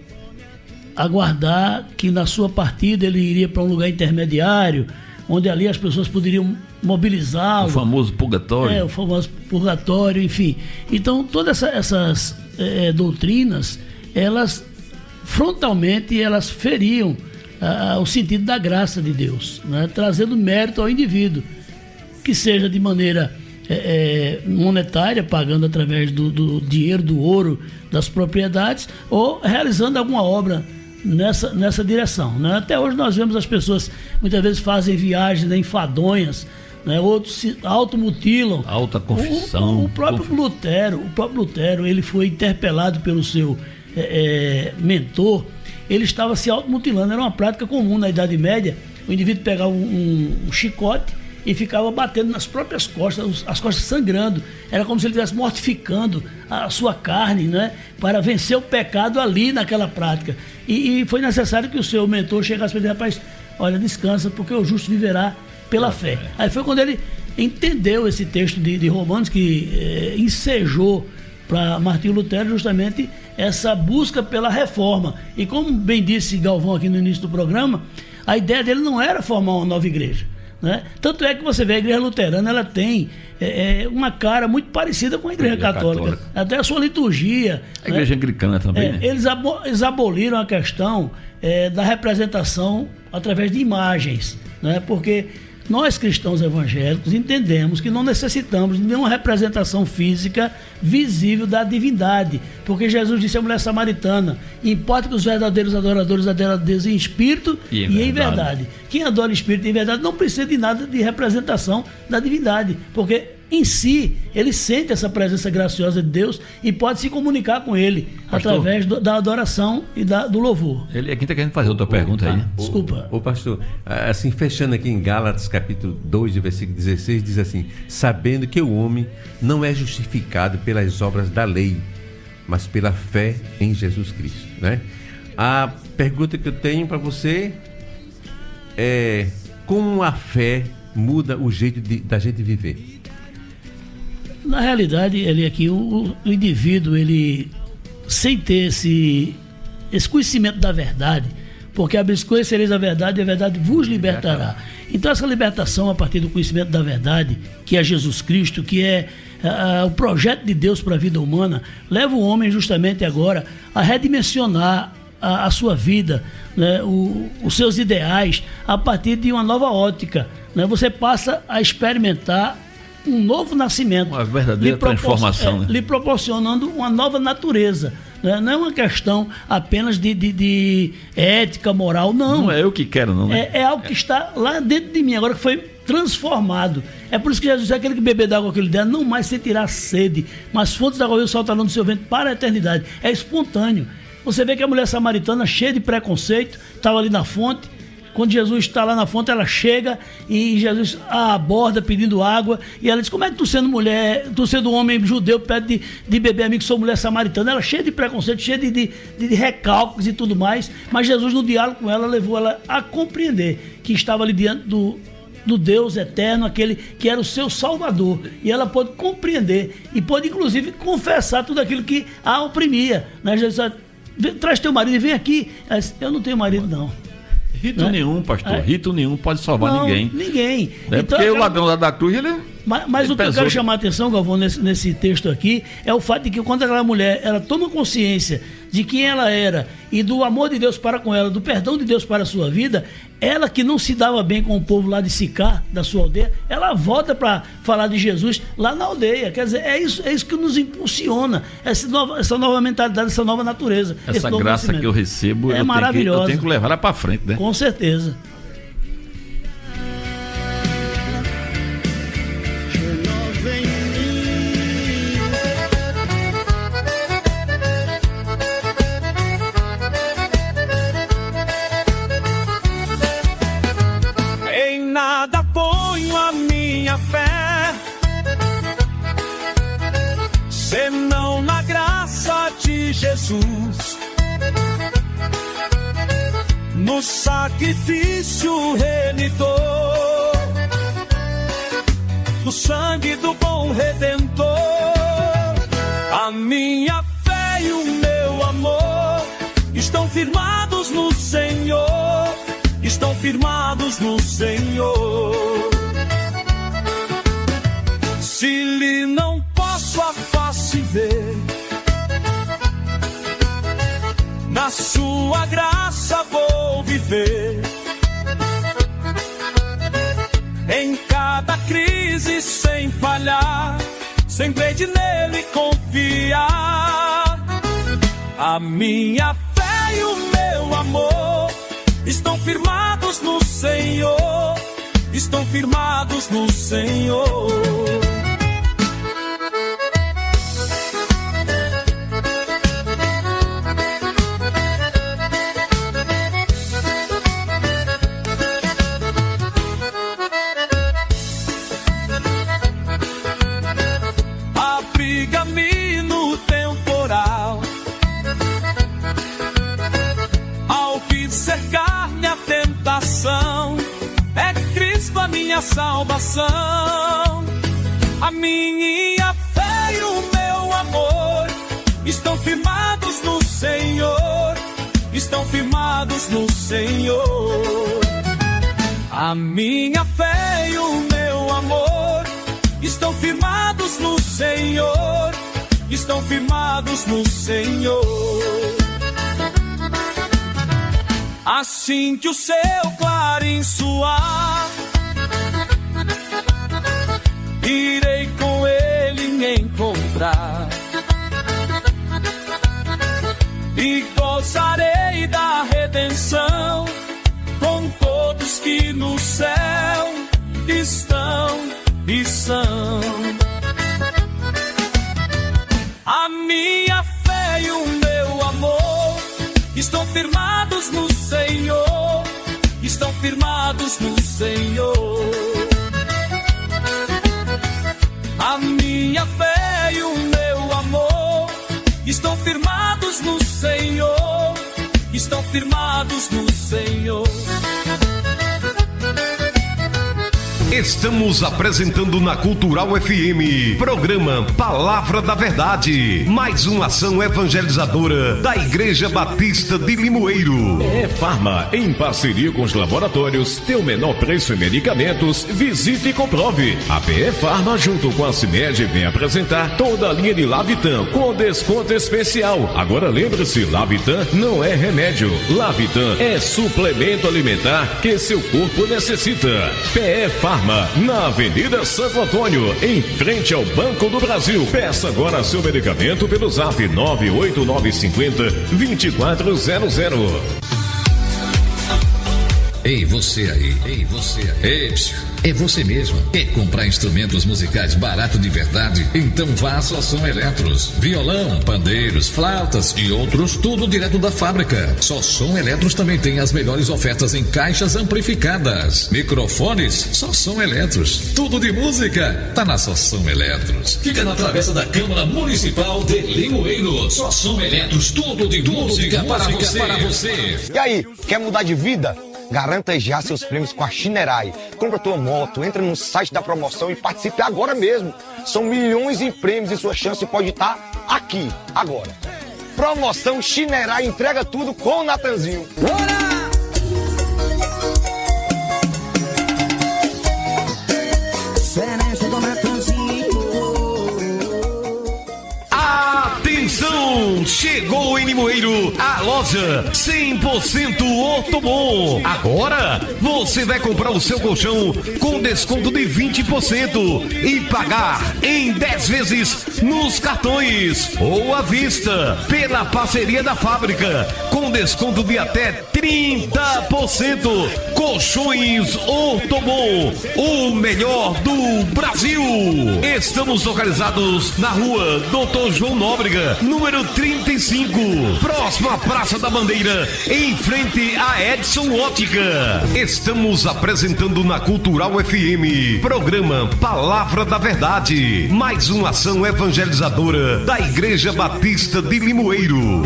aguardar que na sua partida ele iria para um lugar intermediário, onde ali as pessoas poderiam mobilizá-lo. O famoso purgatório. O famoso purgatório, enfim. Então, todas essas doutrinas, elas frontalmente elas feriam o sentido da graça de Deus, né, trazendo mérito ao indivíduo, que seja de maneira monetária, pagando através do dinheiro, do ouro, das propriedades, ou realizando alguma obra nessa direção, né? Até hoje nós vemos as pessoas muitas vezes fazem viagens enfadonhas, né? Outros se automutilam. Alta confissão. O próprio Lutero, ele foi interpelado pelo seu mentor, ele estava se automutilando, era uma prática comum na Idade Média, o indivíduo pegava um chicote e ficava batendo nas próprias costas, as costas sangrando. Era como se ele estivesse mortificando a sua carne, né, para vencer o pecado ali naquela prática. E foi necessário que o seu mentor chegasse para ele: rapaz, olha, descansa, porque o justo viverá pela fé. Aí foi quando ele entendeu esse texto de Romanos, que ensejou para Martinho Lutero justamente essa busca pela reforma. E como bem disse Galvão aqui no início do programa, a ideia dele não era formar uma nova igreja, né? Tanto é que você vê a igreja luterana, ela tem uma cara muito parecida com a igreja católica. Até a sua liturgia. A igreja anglicana também, né? Eles aboliram a questão da representação através de imagens, né? Porque nós cristãos evangélicos entendemos que não necessitamos de nenhuma representação física visível da divindade, porque Jesus disse à mulher samaritana: importa que os verdadeiros adoradores adorem a Deus em espírito e em verdade. Quem adora em espírito e em verdade não precisa de nada de representação da divindade, porque em si ele sente essa presença graciosa de Deus e pode se comunicar com ele, pastor, através da adoração e do louvor. Ele aqui está querendo fazer outra pergunta aí, né? Desculpa. Ô pastor, assim, fechando aqui em Gálatas capítulo 2, versículo 16, diz assim: sabendo que o homem não é justificado pelas obras da lei, mas pela fé em Jesus Cristo, né? A pergunta que eu tenho para você é: como a fé muda o jeito da gente viver? Na realidade, ele aqui, o indivíduo, ele, sem ter esse conhecimento da verdade, porque conhecereis a verdade e a verdade vos libertará. Então essa libertação a partir do conhecimento da verdade, que é Jesus Cristo, que é o projeto de Deus para a vida humana, leva o homem justamente agora a redimensionar a sua vida, né, os seus ideais, a partir de uma nova ótica, né? Você passa a experimentar um novo nascimento, uma verdadeira transformação, né? Lhe proporcionando uma nova natureza, né? Não é uma questão apenas de ética, moral, não. Não é eu que quero, não, né? É algo que está lá dentro de mim, agora que foi transformado. É por isso que Jesus disse: aquele que beber da água que ele der não mais sentirá sede, mas fontes da água saltarão do seu ventre para a eternidade. É espontâneo. Você vê que a mulher samaritana, cheia de preconceito, estava ali na fonte. Quando Jesus está lá na fonte, ela chega e Jesus a aborda pedindo água, e ela diz: como é que tu sendo mulher, tu sendo homem judeu, pede de beber a mim que sou mulher samaritana? Ela cheia de preconceito, cheia de recalques e tudo mais, mas Jesus, no diálogo com ela, levou ela a compreender que estava ali diante do Deus eterno, aquele que era o seu Salvador, e ela pôde compreender e pôde inclusive confessar tudo aquilo que a oprimia, né? Jesus disse: traz teu marido e vem aqui. Ela disse: eu não tenho marido, não. Rito nenhum, pastor, rito nenhum pode salvar ninguém. Ninguém. Então, porque o ladrão lá da cruz, ele... Mas o que eu quero chamar a atenção, Galvão, nesse texto aqui, é o fato de que quando aquela mulher, ela toma consciência de quem ela era e do amor de Deus para com ela, do perdão de Deus para a sua vida, ela que não se dava bem com o povo lá de Sicá, da sua aldeia, ela volta para falar de Jesus lá na aldeia. Quer dizer, é isso que nos impulsiona, essa nova mentalidade, essa nova natureza. Essa graça que eu recebo, é maravilhosa. Eu tenho que levar ela para frente, né? Com certeza. ponho a minha fé, senão na graça de Jesus, no sacrifício remidor, no sangue do bom Redentor. A minha fé e o meu amor estão firmados no Senhor, estão firmados no Senhor. Se lhe não posso a face ver, na sua graça vou viver. Em cada crise sem falhar, sempre de nele confiar. A minha fé e o meu amor estão firmados no Senhor, estão firmados no Senhor. Abriga-me no temporal, ao vir cercar-me a tentação, é Cristo a minha salvação. A minha fé e o meu amor estão firmados no Senhor, estão firmados no Senhor. A minha fé e o meu amor estão firmados no Senhor, estão firmados no Senhor. Assim que o seu clarim soar, irei com ele me encontrar e gozarei da redenção com todos que no céu estão e são. A minha fé e o meu amor estão firmados no Senhor, estão firmados no Senhor. A minha fé e o meu amor estão firmados no Senhor, estão firmados no Senhor. Estamos apresentando na Cultural FM, programa Palavra da Verdade, mais uma ação evangelizadora da Igreja Batista de Limoeiro. Farma, em parceria com os laboratórios, tem o menor preço em medicamentos, visite e comprove. A Farma, junto com a CIMED, vem apresentar toda a linha de Lavitan com desconto especial. Agora lembre-se, Lavitan não é remédio, Lavitan é suplemento alimentar que seu corpo necessita. Farma, na Avenida Santo Antônio, em frente ao Banco do Brasil. Peça agora seu medicamento pelo zap 98950-2400. Ei, você aí. Ei, você aí. Ei, psiu. É você mesmo. Quer comprar instrumentos musicais barato de verdade? Então vá a Só Som Eletros. Violão, pandeiros, flautas e outros, tudo direto da fábrica. Só Som Eletros também tem as melhores ofertas em caixas amplificadas. Microfones, Só Som Eletros. Tudo de música, tá na Só Som Eletros. Fica na travessa da Câmara Municipal de Limoeiro. Só Som Eletros, tudo de música para você. E aí, quer mudar de vida? Garanta já seus prêmios com a Shinerai. Compra tua moto, entra no site da promoção e participe agora mesmo. São milhões em prêmios e sua chance pode estar aqui, agora. Promoção Shinerai, entrega tudo com o Natanzinho. Atenção! Chegou em Limoeiro a loja 100% Ortobon. Agora você vai comprar o seu colchão com desconto de 20% e pagar em 10 vezes nos cartões ou à vista pela parceria da fábrica com desconto de até 30%. Colchões Ortobon, o melhor do Brasil. Estamos localizados na rua Dr. João Nóbrega, número 35, próximo próximo à Praça da Bandeira, em frente a Edson Ótica. Estamos apresentando na Cultural FM, programa Palavra da Verdade, mais uma ação evangelizadora da Igreja Batista de Limoeiro.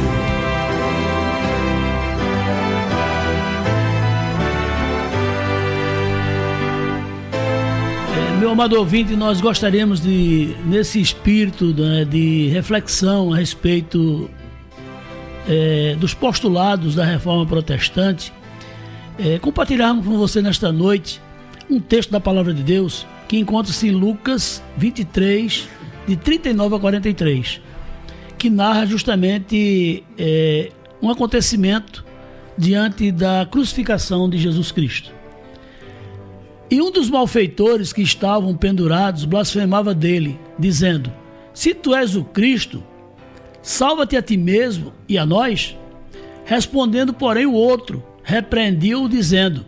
Meu amado ouvinte, nós gostaríamos de, nesse espírito, né, de reflexão a respeito dos postulados da Reforma Protestante, compartilharmos com você nesta noite um texto da Palavra de Deus que encontra-se em Lucas 23, de 39 a 43, que narra justamente um acontecimento diante da crucificação de Jesus Cristo. E um dos malfeitores que estavam pendurados blasfemava dele, dizendo: se tu és o Cristo, salva-te a ti mesmo e a nós. Respondendo, porém, o outro repreendiu-o, dizendo: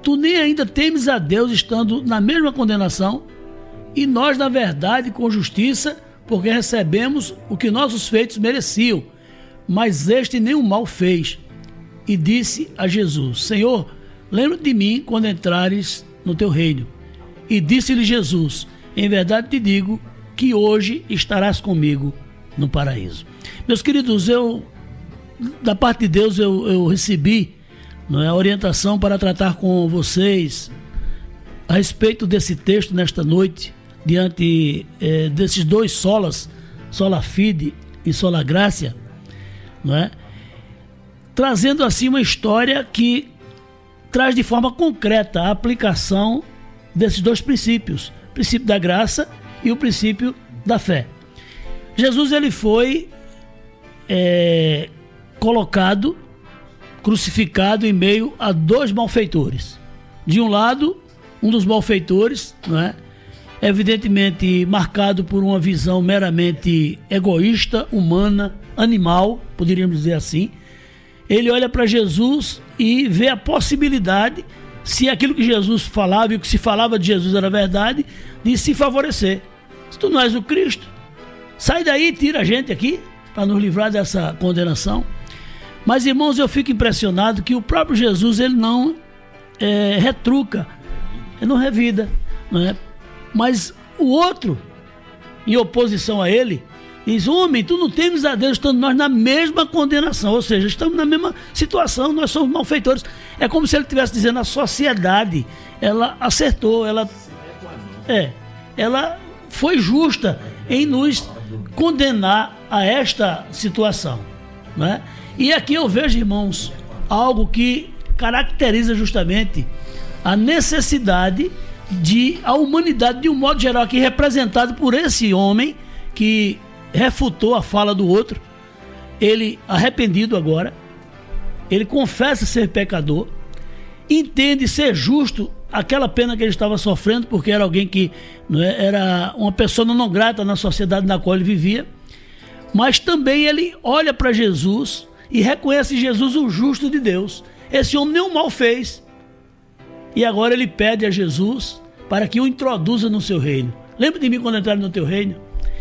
tu nem ainda temes a Deus, estando na mesma condenação, e nós, na verdade, com justiça, porque recebemos o que nossos feitos mereciam, mas este nenhum mal fez. E disse a Jesus: Senhor, lembra-te de mim quando entrares no teu reino. E disse-lhe Jesus: em verdade te digo que hoje estarás comigo no paraíso. Meus queridos, da parte de Deus eu recebi, não é, a orientação para tratar com vocês a respeito desse texto nesta noite, diante desses dois solas, sola fide e sola gracia, não é? Trazendo assim uma história que traz de forma concreta a aplicação desses dois princípios, o princípio da graça e o princípio da fé. Jesus, ele foi colocado, crucificado em meio a dois malfeitores. De um lado, um dos malfeitores, não é? Evidentemente marcado por uma visão meramente egoísta, humana, animal, poderíamos dizer assim. Ele olha para Jesus e vê a possibilidade, se aquilo que Jesus falava e o que se falava de Jesus era verdade, de se favorecer. Se tu não és o Cristo, sai daí e tira a gente aqui, para nos livrar dessa condenação. Mas, irmãos, eu fico impressionado que o próprio Jesus, ele não retruca, ele não revida, não é? Mas o outro, em oposição a ele, diz: homem, tu não temes a Deus, estando nós na mesma condenação, ou seja, estamos na mesma situação, nós somos malfeitores. É como se ele estivesse dizendo: a sociedade, ela acertou, ela foi justa em nos condenar a esta situação, né? E aqui eu vejo, irmãos, algo que caracteriza justamente a necessidade de a humanidade, de um modo geral, aqui representado por esse homem que refutou a fala do outro. Ele, arrependido agora, ele confessa ser pecador, entende ser justo aquela pena que ele estava sofrendo, porque era alguém que era uma pessoa não grata na sociedade na qual ele vivia, mas também ele olha para Jesus e reconhece Jesus o justo de Deus. Esse homem nenhum mal fez, e agora ele pede a Jesus para que o introduza no seu reino. Lembra de mim quando entrar no teu reino?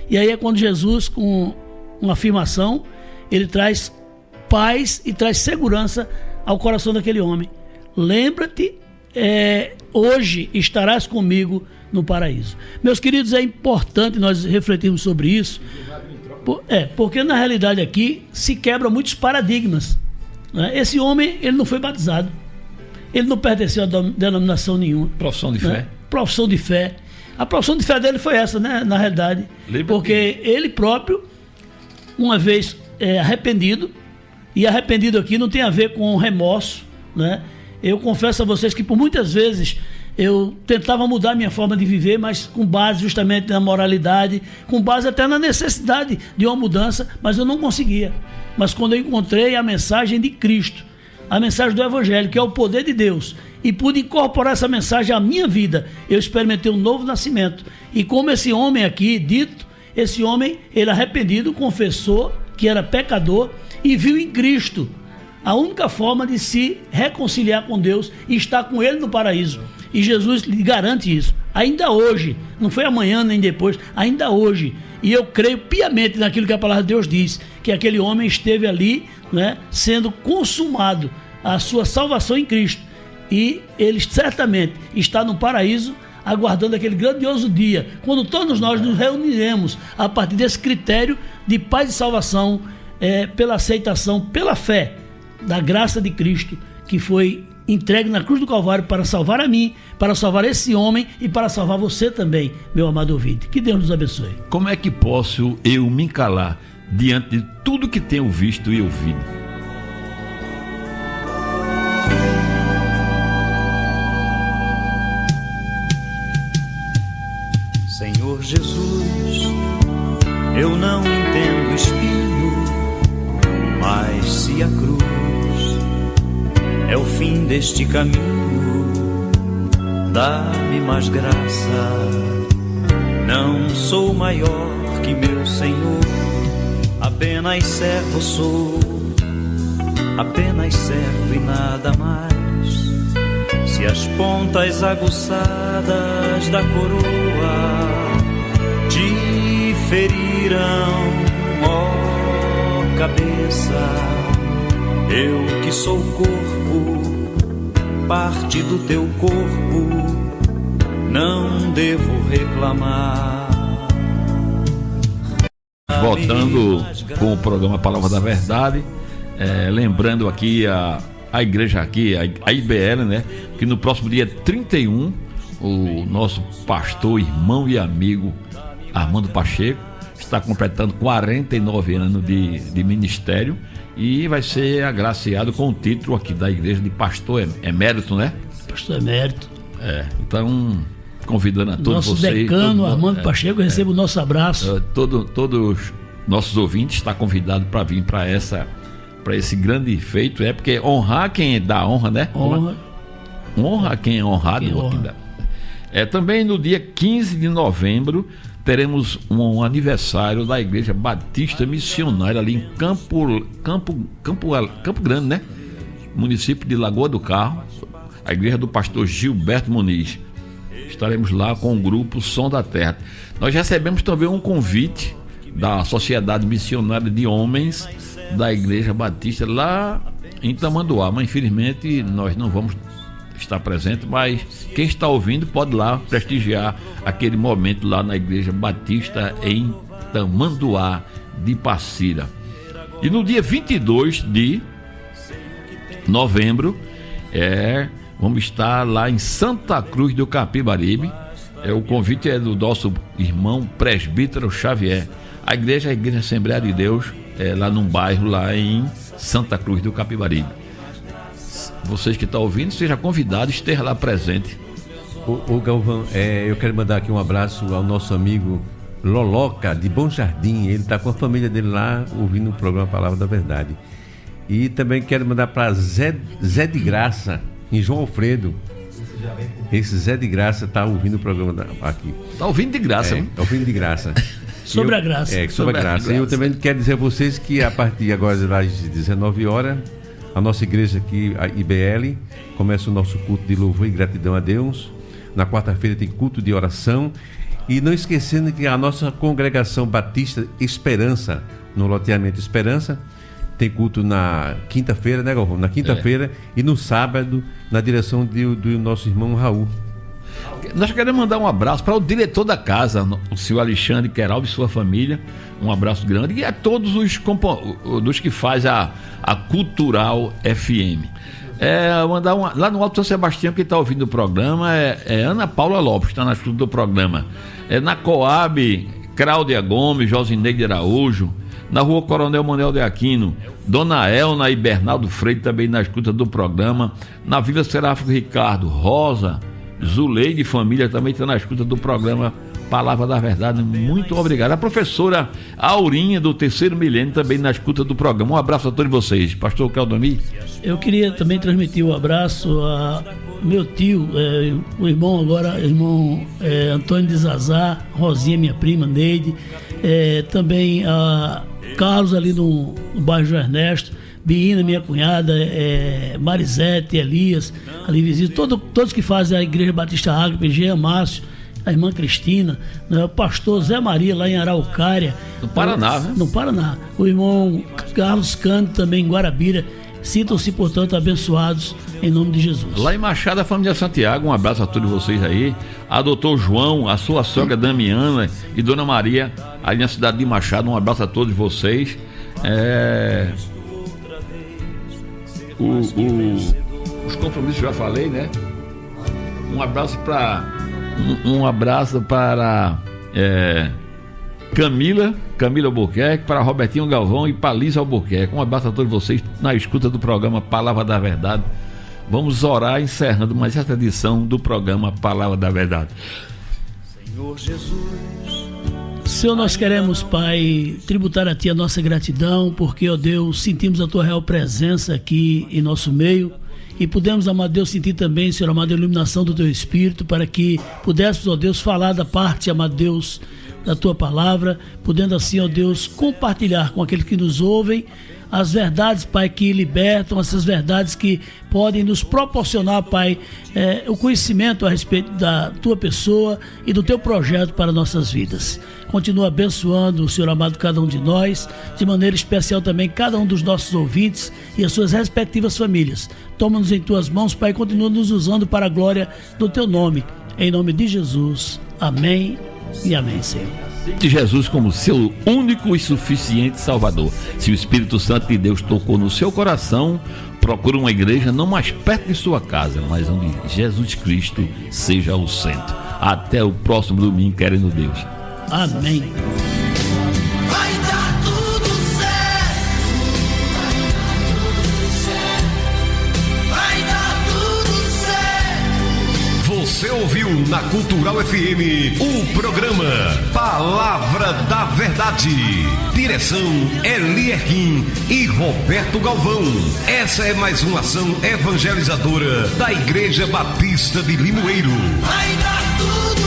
E aí é quando Jesus, com uma afirmação, ele traz paz e traz segurança ao coração daquele homem. Lembra-te, hoje estarás comigo no paraíso. Meus queridos, é importante nós refletirmos sobre isso, porque na realidade aqui se quebram muitos paradigmas, né? Esse homem, ele não foi batizado, ele não pertenceu a denominação nenhuma. Profissão de fé. Profissão de fé. A profissão de fé dele foi essa, né? Na realidade. Porque ele próprio, uma vez arrependido, e arrependido aqui não tem a ver com remorso, né? Eu confesso a vocês que por muitas vezes eu tentava mudar minha forma de viver, mas com base justamente na moralidade, com base até na necessidade de uma mudança, mas eu não conseguia. Mas quando eu encontrei a mensagem de Cristo, a mensagem do Evangelho, que é o poder de Deus, e pude incorporar essa mensagem à minha vida, eu experimentei um novo nascimento. E como esse homem aqui dito, esse homem, ele arrependido, confessou que era pecador e viu em Cristo a única forma de se reconciliar com Deus e estar com Ele no paraíso. E Jesus lhe garante isso. Ainda hoje, não foi amanhã nem depois, ainda hoje, E eu creio piamente naquilo que a palavra de Deus diz, que aquele homem esteve ali, né, sendo consumado a sua salvação em Cristo. E ele certamente está no paraíso, aguardando aquele grandioso dia, quando todos nós nos reuniremos a partir desse critério de paz e salvação, pela aceitação, pela fé da graça de Cristo, que foi entregue na cruz do Calvário para salvar a mim, para salvar esse homem e para salvar você também, meu amado ouvinte. Que Deus nos abençoe. Como é que posso eu me calar diante de tudo que tenho visto e ouvido? Senhor Jesus, eu não entendo o espinho, mas se a cruz é o fim deste caminho, dá-me mais graça. Não sou maior que meu Senhor, apenas servo sou, apenas servo e nada mais. Se as pontas aguçadas da coroa te feriram, ó cabeça, eu que sou corpo, parte do teu corpo, não devo reclamar. Voltando com o programa Palavra da Verdade, lembrando aqui a igreja aqui, a IBL, né? Que no próximo dia 31, o nosso pastor, irmão e amigo Armando Pacheco está completando 49 anos de ministério e vai ser agraciado com o título aqui da igreja de pastor emérito, né? Pastor emérito. Então, convidando a todos nosso vocês. Decano Armando Pacheco, receba o nosso abraço. Todos nossos ouvintes estão convidados para vir para esse grande feito, porque honrar quem dá honra, né? Honra quem é honrado. Também no dia 15 de novembro teremos um aniversário da Igreja Batista Missionária ali em Campo Grande, né? Município de Lagoa do Carro, a igreja do pastor Gilberto Muniz. Estaremos lá com o grupo Som da Terra. Nós recebemos também um convite da Sociedade Missionária de Homens da Igreja Batista lá em Tamanduá, mas infelizmente nós não vamos estar presente, mas quem está ouvindo pode ir lá prestigiar aquele momento lá na Igreja Batista em Tamanduá de Passira. E no dia 22 de novembro vamos estar lá em Santa Cruz do Capibaribe. O convite é do nosso irmão presbítero Xavier. A igreja Assembleia de Deus, lá num bairro lá em Santa Cruz do Capibaribe. Vocês que estão ouvindo, seja convidado, esteja lá presente. O Galvão, eu quero mandar aqui um abraço ao nosso amigo Loloca de Bom Jardim. Ele está com a família dele lá ouvindo o programa Palavra da Verdade. E também quero mandar para Zé de Graça, em João Alfredo. Esse Zé de Graça está ouvindo o programa aqui. Está ouvindo de graça, hein? Está ouvindo de graça. Sobre a graça. Sobre a graça. E eu também quero dizer a vocês que a partir agora das 19 horas, a nossa igreja aqui, a IBL, começa o nosso culto de louvor e gratidão a Deus. Na quarta-feira tem culto de oração. E não esquecendo que a nossa congregação Batista Esperança, no loteamento Esperança, tem culto na quinta-feira, né, Galvão? Na quinta-feira e no sábado, na direção do nosso irmão Raul. Nós queremos mandar um abraço para o diretor da casa, o senhor Alexandre Queralves e sua família. Um abraço grande. E a todos dos que fazem a Cultural FM. Mandar lá no Alto São Sebastião, que está ouvindo o programa, Ana Paula Lopes, está na escuta do programa. Na Coab, Cláudia Gomes, Josineide Araújo. Na Rua Coronel Manuel de Aquino, Dona Elna e Bernardo Freire também na escuta do programa. Na Vila Seráfico Ricardo, Rosa, Zuleide e família também está na escuta do programa Palavra da Verdade. Muito obrigado. A professora Aurinha do Terceiro Milênio também na escuta do programa. Um abraço a todos vocês. Pastor Claudomir. Eu queria também transmitir um abraço a meu tio, o irmão Antônio de Zazá, Rosinha, minha prima, Neide, também a Carlos ali no bairro do Ernesto, Biina, minha cunhada, Marisete, Elias, ali visito, todos que fazem a Igreja Batista Ágape, Jean Márcio, a irmã Cristina, né? O pastor Zé Maria lá em Araucária. No Paraná, né? No Paraná. O irmão Carlos Cândido também em Guarabira. Sintam-se, portanto, abençoados em nome de Jesus. Lá em Machado, a família Santiago, um abraço a todos vocês aí. A doutor João, a sua sogra Damiana e Dona Maria, aí na cidade de Machado, um abraço a todos vocês. Os compromissos já falei, né? Um abraço para Camila Albuquerque, para Robertinho Galvão e para Lisa Albuquerque. Um abraço a todos vocês na escuta do programa Palavra da Verdade. Vamos orar encerrando mais esta edição do programa Palavra da Verdade. Senhor Jesus, Senhor, nós queremos, Pai, tributar a Ti a nossa gratidão, porque, ó Deus, sentimos a Tua real presença aqui em nosso meio e pudemos, amado Deus, sentir também, Senhor amado, a iluminação do Teu Espírito, para que pudéssemos, ó Deus, falar da parte, amado Deus, da Tua palavra, podendo assim, ó Deus, compartilhar com aqueles que nos ouvem as verdades, Pai, que libertam, essas verdades que podem nos proporcionar, Pai, o conhecimento a respeito da Tua pessoa e do Teu projeto para nossas vidas. Continua abençoando, Senhor amado, cada um de nós, de maneira especial também cada um dos nossos ouvintes e as suas respectivas famílias. Toma-nos em Tuas mãos, Pai, e continua nos usando para a glória do Teu nome. Em nome de Jesus. Amém e amém, Senhor. De Jesus como seu único e suficiente Salvador. Se o Espírito Santo de Deus tocou no seu coração, procure uma igreja não mais perto de sua casa, mas onde Jesus Cristo seja o centro. Até o próximo domingo, querendo Deus. Amém. Vai dar tudo certo. Vai dar tudo certo. Você ouviu na Cultural FM o programa Palavra da Verdade. Direção Elierquim e Roberto Galvão. Essa é mais uma ação evangelizadora da Igreja Batista de Limoeiro. Vai dar tudo